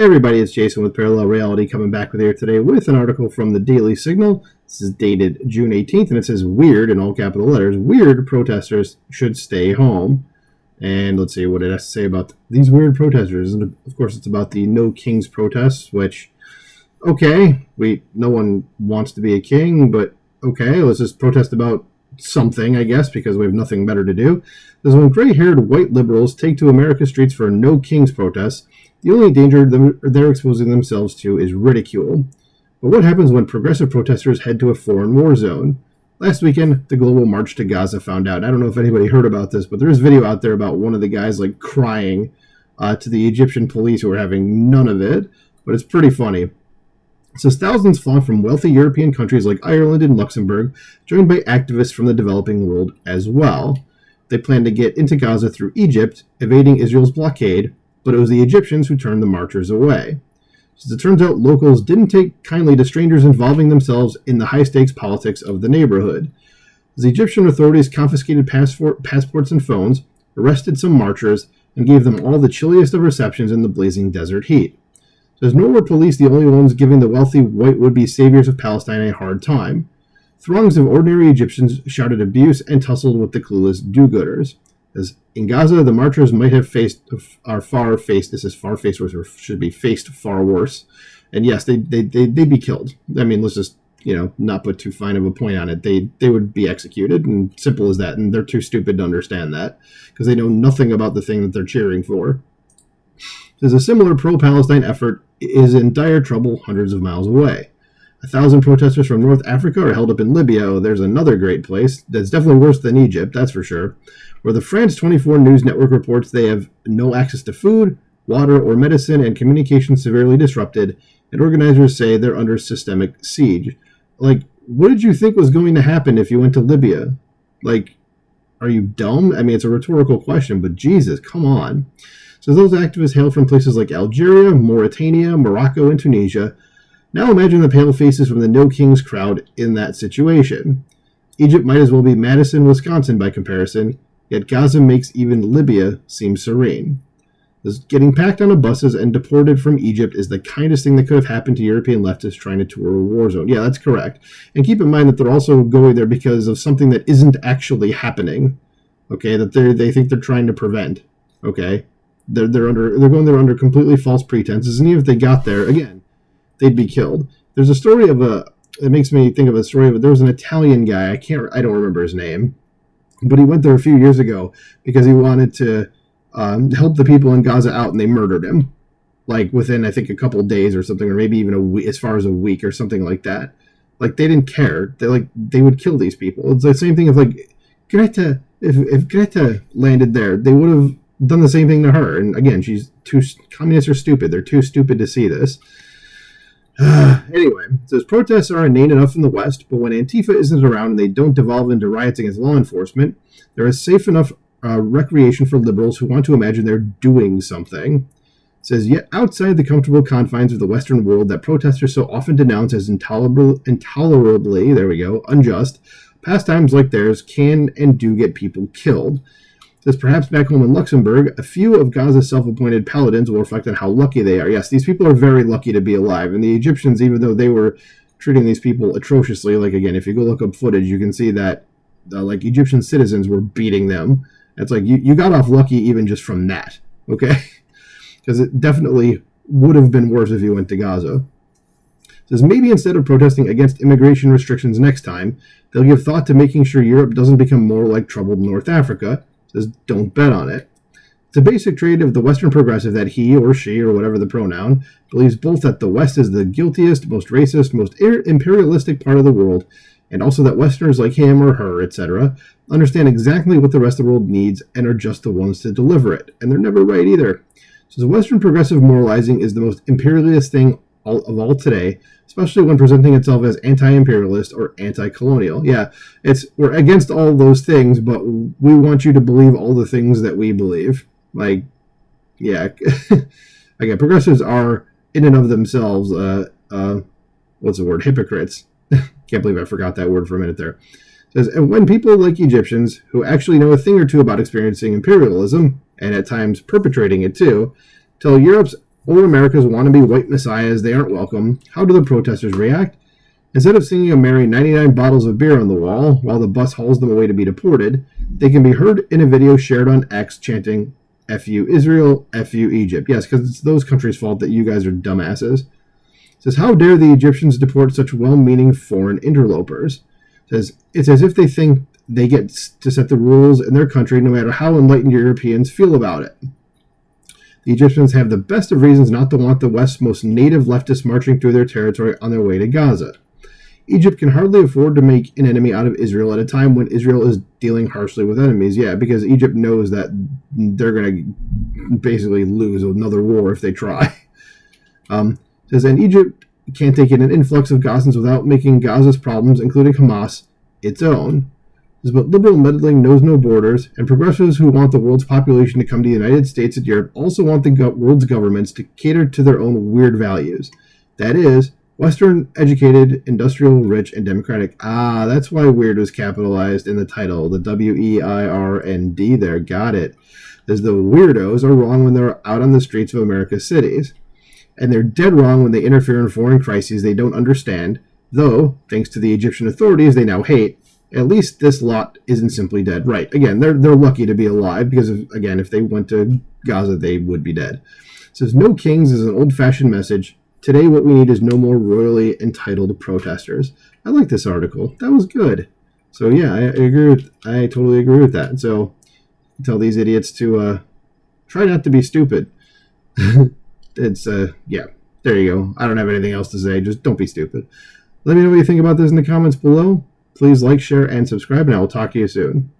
Hey everybody, it's Jason with Parallel Reality coming back with you today with an article from the Daily Signal. This is dated June 18th, and it says, weird, in all capital letters, weird protesters should stay home. And let's see what it has to say about these weird protesters. And of course, it's about the No Kings protests, which, okay, no one wants to be a king, but okay, let's just protest about something, I guess, because we have nothing better to do. This is when gray-haired white liberals take to America's streets for No Kings protests. The only danger they're exposing themselves to is ridicule. But what happens when progressive protesters head to a foreign war zone? Last weekend, the global march to Gaza found out. I don't know if anybody heard about this, but there's video out there about one of the guys crying to the Egyptian police who are having none of it. But it's pretty funny. It says thousands flock from wealthy European countries like Ireland and Luxembourg, joined by activists from the developing world as well. They plan to get into Gaza through Egypt, evading Israel's blockade, but it was the Egyptians who turned the marchers away. As it turns out, locals didn't take kindly to strangers involving themselves in the high-stakes politics of the neighborhood. As the Egyptian authorities confiscated passports and phones, arrested some marchers, and gave them all the chilliest of receptions in the blazing desert heat. Says nor were police the only ones giving the wealthy white would-be saviors of Palestine a hard time. Throngs of ordinary Egyptians shouted abuse and tussled with the clueless do-gooders. As in Gaza, the marchers might have faced far worse. And yes, they'd be killed. I mean, let's just, not put too fine of a point on it. They would be executed, and simple as that. And they're too stupid to understand that because they know nothing about the thing that they're cheering for. There's a similar pro-Palestine effort is in dire trouble hundreds of miles away. 1,000 protesters from North Africa are held up in Libya. Oh, there's another great place that's definitely worse than Egypt, that's for sure, where the France 24 news network reports they have no access to food, water, or medicine, and communication severely disrupted, and organizers say they're under systemic siege. What did you think was going to happen if you went to Libya? Are you dumb? I mean, it's a rhetorical question, but Jesus, come on. So those activists hail from places like Algeria, Mauritania, Morocco, and Tunisia. Now imagine the pale faces from the No Kings crowd in that situation. Egypt might as well be Madison, Wisconsin by comparison, yet Gaza makes even Libya seem serene. Getting packed onto buses and deported from Egypt is the kindest thing that could have happened to European leftists trying to tour a war zone. Yeah, that's correct. And keep in mind that they're also going there because of something that isn't actually happening, okay, that they think they're trying to prevent, okay? They're going there under completely false pretenses, and even if they got there, again, they'd be killed. There's a story it makes me think of a story of, there was an Italian guy, I don't remember his name, but he went there a few years ago because he wanted to help the people in Gaza out, and they murdered him, within, I think, a couple of days or something, or maybe even as far as a week or something like that. They didn't care. They would kill these people. It's the same thing if if Greta landed there, they would have done the same thing to her. And again, communists are stupid. They're too stupid to see this. Anyway, it says protests are inane enough in the West, but when Antifa isn't around and they don't devolve into riots against law enforcement, there is safe enough recreation for liberals who want to imagine they're doing something. It says, yet outside the comfortable confines of the Western world that protesters so often denounce as intolerably, unjust, pastimes like theirs can and do get people killed. Says perhaps back home in Luxembourg, a few of Gaza's self-appointed paladins will reflect on how lucky they are. Yes, these people are very lucky to be alive. And the Egyptians, even though they were treating these people atrociously, again, if you go look up footage, you can see that Egyptian citizens were beating them. It's you got off lucky even just from that, okay? Because it definitely would have been worse if you went to Gaza. It says maybe instead of protesting against immigration restrictions next time, they'll give thought to making sure Europe doesn't become more like troubled North Africa. Says don't bet on it. It's a basic trait of the Western progressive that he or she, or whatever the pronoun, believes both that the West is the guiltiest, most racist, most imperialistic part of the world, and also that Westerners like him or her, etc., understand exactly what the rest of the world needs and are just the ones to deliver it. And they're never right either. So Western progressive moralizing is the most imperialist thing of all today, especially when presenting itself as anti-imperialist or anti-colonial. Yeah, we're against all those things, but we want you to believe all the things that we believe. Yeah. Again, progressives are, in and of themselves, hypocrites. Can't believe I forgot that word for a minute there. It says, and when people like Egyptians, who actually know a thing or two about experiencing imperialism, and at times perpetrating it too, tell Europe's Or America's wannabe white messiahs, they aren't welcome. How do the protesters react? Instead of singing a merry 99 bottles of beer on the wall while the bus hauls them away to be deported, they can be heard in a video shared on X chanting, F you Israel, F you Egypt. Yes, because it's those countries' fault that you guys are dumbasses. It says, how dare the Egyptians deport such well-meaning foreign interlopers? It says, it's as if they think they get to set the rules in their country no matter how enlightened Europeans feel about it. The Egyptians have the best of reasons not to want the West's most native leftists marching through their territory on their way to Gaza. Egypt can hardly afford to make an enemy out of Israel at a time when Israel is dealing harshly with enemies. Yeah, because Egypt knows that they're going to basically lose another war if they try. Says, and Egypt can't take in an influx of Gazans without making Gaza's problems, including Hamas, its own. But liberal meddling knows no borders, and progressives who want the world's population to come to the United States and Europe also want the world's governments to cater to their own weird values. That is, Western, educated, industrial, rich, and democratic. Ah, that's why weird was capitalized in the title. The W-E-I-R-N-D there, got it. As the weirdos are wrong when they're out on the streets of America's cities. And they're dead wrong when they interfere in foreign crises they don't understand, though, thanks to the Egyptian authorities they now hate, at least this lot isn't simply dead. Right. Again, they're lucky to be alive because, if they went to Gaza, they would be dead. It says, no kings is an old-fashioned message. Today, what we need is no more royally entitled protesters. I like this article. That was good. So, yeah, I totally agree with that. So, tell these idiots to try not to be stupid. It's, yeah, there you go. I don't have anything else to say. Just don't be stupid. Let me know what you think about this in the comments below. Please like, share, and subscribe, and I will talk to you soon.